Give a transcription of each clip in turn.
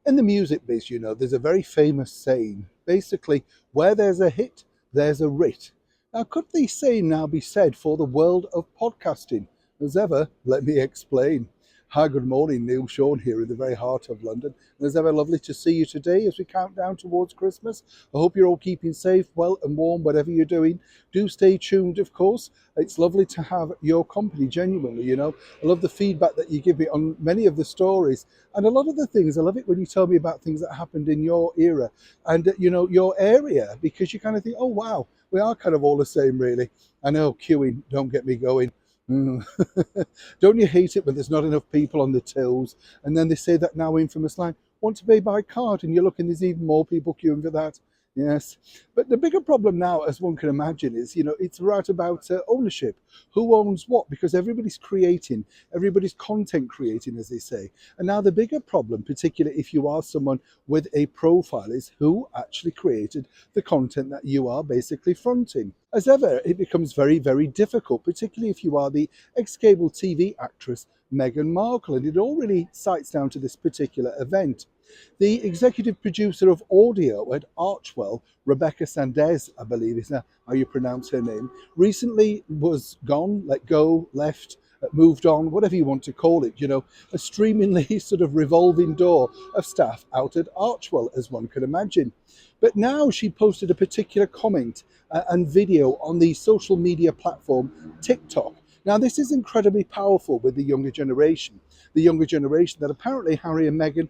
In the music biz, there's a very famous saying. Basically, where there's a hit, there's a writ. Now, could the saying now be said for the world of podcasting? As ever, let me explain. Hi, good morning. Neil Sean here in the very heart of London. As ever, lovely to see you today as we count down towards Christmas. I hope you're all keeping safe, well and warm, whatever you're doing. Do stay tuned, of course. It's lovely to have your company, genuinely. I love the feedback that you give me on many of the stories. And a lot of the things, I love it when you tell me about things that happened in your era and, your area, because you kind of think, oh, wow, we are kind of all the same, really. I know, queuing, don't get me going. Mm. Don't you hate it when there's not enough people on the tills? And then they say that now infamous line, want to pay by card? And you're looking, there's even more people queuing for that. Yes. But the bigger problem now, as one can imagine, is, it's right about ownership. Who owns what? Because everybody's creating, everybody's content creating, as they say. And now the bigger problem, particularly if you are someone with a profile, is who actually created the content that you are basically fronting. As ever, it becomes very, very difficult, particularly if you are the ex-cable TV actress Meghan Markle. And it all really cites down to this particular event. The executive producer of audio at Archewell, Rebecca Sanders, I believe is how you pronounce her name, recently was gone, let go, left, moved on, whatever you want to call it, a streamingly sort of revolving door of staff out at Archewell, as one could imagine. But now she posted a particular comment and video on the social media platform TikTok. Now, this is incredibly powerful with the younger generation that apparently Harry and Meghan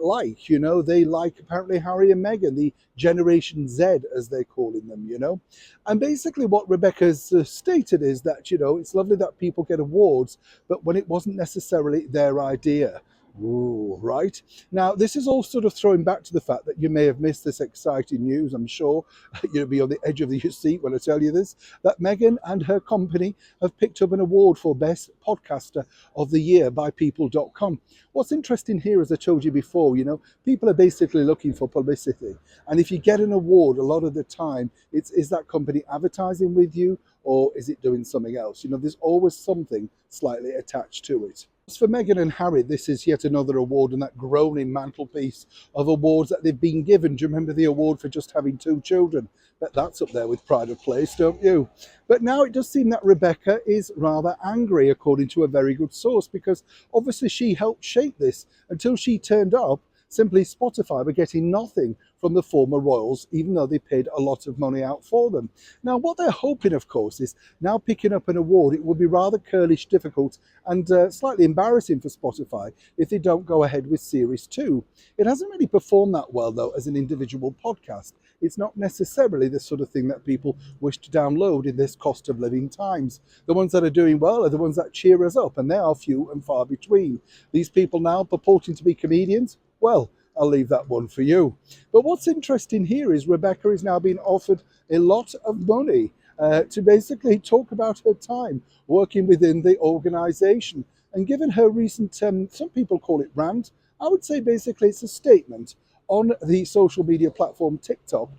like. They like apparently Harry and Meghan, the Generation Z, as they're calling them, And basically what Rebecca's stated is that, it's lovely that people get awards, but when it wasn't necessarily their idea. Ooh, right. Now, this is all sort of throwing back to the fact that you may have missed this exciting news, I'm sure. You'll be on the edge of your seat when I tell you this, that Meghan and her company have picked up an award for Best Podcaster of the Year by People.com. What's interesting here, as I told you before, people are basically looking for publicity. And if you get an award, a lot of the time, is that company advertising with you or is it doing something else? There's always something slightly attached to it. As for Meghan and Harry, this is yet another award in that groaning mantelpiece of awards that they've been given. Do you remember the award for just having 2 children? Bet that's up there with pride of place, don't you? But now it does seem that Rebecca is rather angry, according to a very good source, because obviously she helped shape this. Until she turned up, simply Spotify were getting nothing from the former royals, even though they paid a lot of money out for them. Now, what they're hoping, of course, is now picking up an award, it would be rather curlish, difficult, and slightly embarrassing for Spotify if they don't go ahead with Series 2. It hasn't really performed that well, though, as an individual podcast. It's not necessarily the sort of thing that people wish to download in this cost of living times. The ones that are doing well are the ones that cheer us up, and they are few and far between. These people now purporting to be comedians, well, I'll leave that one for you. But what's interesting here is Rebecca is now being offered a lot of money to basically talk about her time working within the organisation. And given her recent, some people call it rant, I would say basically it's a statement on the social media platform TikTok.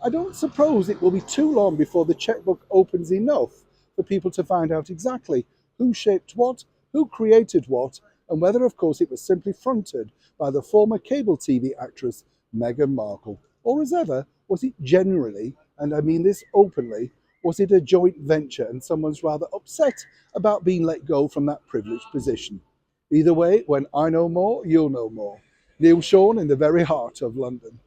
I don't suppose it will be too long before the checkbook opens enough for people to find out exactly who shaped what, who created what, and whether, of course, it was simply fronted by the former cable TV actress Meghan Markle. Or as ever, was it generally, and I mean this openly, was it a joint venture and someone's rather upset about being let go from that privileged position? Either way, when I know more, you'll know more. Neil Sean in the very heart of London.